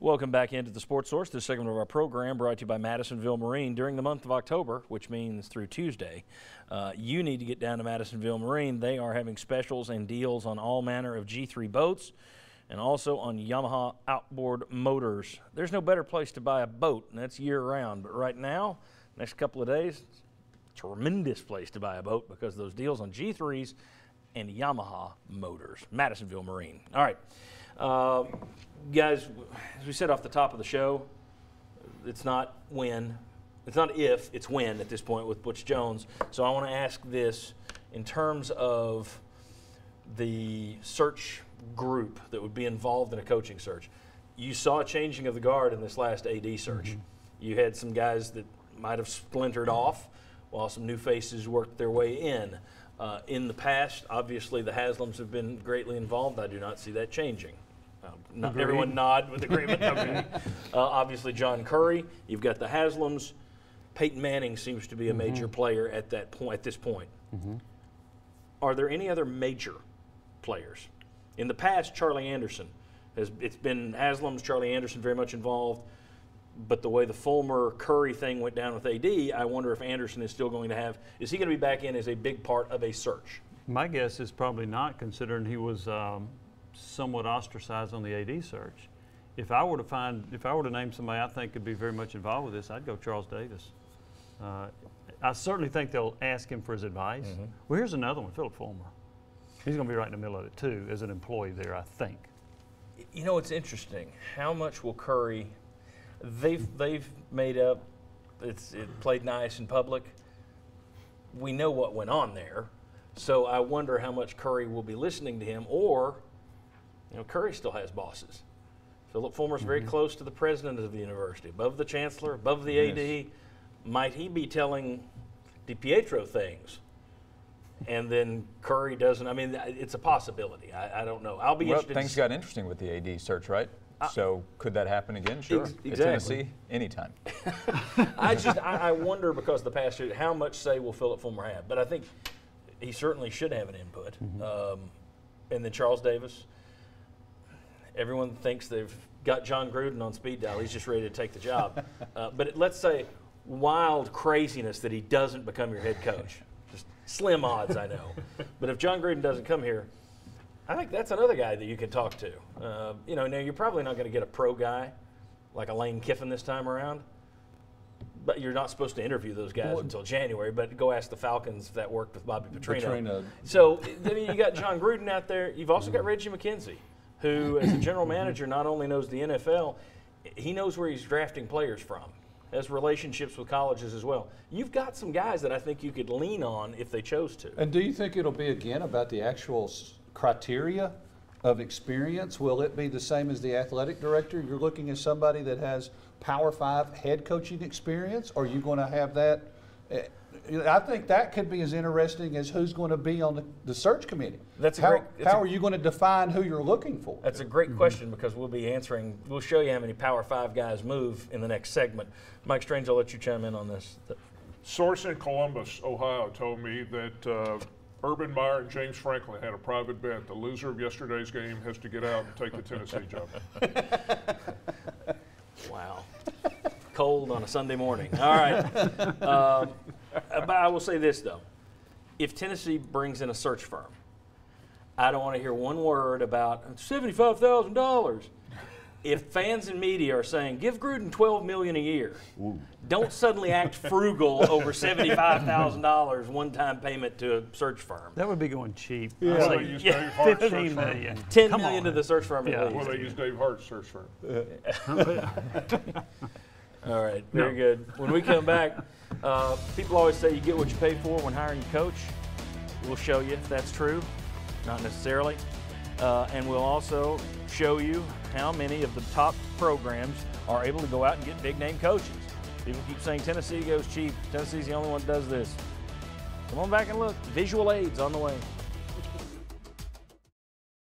Welcome back into the Sports Source. This segment of our program brought to you by Madisonville Marine. During the month of October, which means through Tuesday, you need to get down to Madisonville Marine. They are having specials and deals on all manner of G3 boats and also on Yamaha outboard motors. There's no better place to buy a boat, and that's year-round. But right now, next couple of days, tremendous place to buy a boat because of those deals on G3s and Yamaha motors. Madisonville Marine. All right. Guys, as we said off the top of the show, it's not when, it's not if, it's when at this point with Butch Jones. So I want to ask this in terms of the search group that would be involved in a coaching search. You saw a changing of the guard in this last AD search. Mm-hmm. You had some guys that might have splintered off while some new faces worked their way in. In the past, obviously the Haslams have been greatly involved. I do not see that changing. Not everyone nod with agreement. Okay. Obviously, John Currie. You've got the Haslams. Peyton Manning seems to be a major player at that point. At this point, are there any other major players? In the past, Charlie Anderson it's been Haslams. Charlie Anderson very much involved. But the way the Fulmer Curry thing went down with AD, I wonder if Anderson is still going to have. Is he going to be back in as a big part of a search? My guess is probably not, considering he was somewhat ostracized on the AD search. If I were to name somebody I think could be very much involved with this, I'd go Charles Davis. I certainly think they'll ask him for his advice. Well, here's another one, Philip Fulmer. He's going to be right in the middle of it too, as an employee there, I think. You know, it's interesting. How much will Curry? They've made up. It played nice in public. We know what went on there, so I wonder how much Curry will be listening to him, or. You know, Curry still has bosses. Philip Fulmer's very close to the president of the university, above the chancellor, above the AD. Might he be telling DiPietro things? And then Curry doesn't. I mean, it's a possibility. I don't know. I'll be interested. Things got interesting with the AD search, right? So could that happen again? Sure. Exactly. Tennessee, anytime. I wonder, because of the past year, how much say will Philip Fulmer have? But I think he certainly should have an input. And then Charles Davis. Everyone thinks they've got John Gruden on speed dial. He's just ready to take the job. But let's say wild craziness that he doesn't become your head coach. Just slim odds, I know. But if John Gruden doesn't come here, I think that's another guy that you can talk to. You know, now you're probably not going to get a pro guy like a Lane Kiffin this time around. But you're not supposed to interview those guys until January. But go ask the Falcons if that worked with Bobby Petrino. So I mean, you got John Gruden out there. You've also got Reggie McKenzie, who, as a general manager, not only knows the NFL, he knows where he's drafting players from, has relationships with colleges as well. You've got some guys that I think you could lean on if they chose to. And do you think it'll be, again, about the actual criteria of experience? Will it be the same as the athletic director? You're looking at somebody that has Power 5 head coaching experience, or are you going to have that? I think that could be as interesting as who's going to be on the search committee. How are you going to define who you're looking for? That's a great question, because we'll be answering. We'll show you how many Power 5 guys move in the next segment. Mike Strange, I'll let you chime in on this. Source in Columbus, Ohio, told me that Urban Meyer and James Franklin had a private bet. The loser of yesterday's game has to get out and take the Tennessee job. Wow. Cold on a Sunday morning. All right. But I will say this, though. If Tennessee brings in a search firm, I don't want to hear one word about $75,000. If fans and media are saying, give Gruden $12 million a year, don't suddenly act frugal over $75,000 one-time payment to a search firm. That would be going cheap. Yeah. Well, they use Dave Hart's $15 million. $10 million to the search firm at least. Well, they use Dave Hart's search firm. All right, very good. When we come back, people always say you get what you pay for when hiring a coach. We'll show you if that's true, not necessarily. And we'll also show you how many of the top programs are able to go out and get big-name coaches. People keep saying Tennessee goes cheap. Tennessee's the only one that does this. Come on back and look. Visual aids on the way.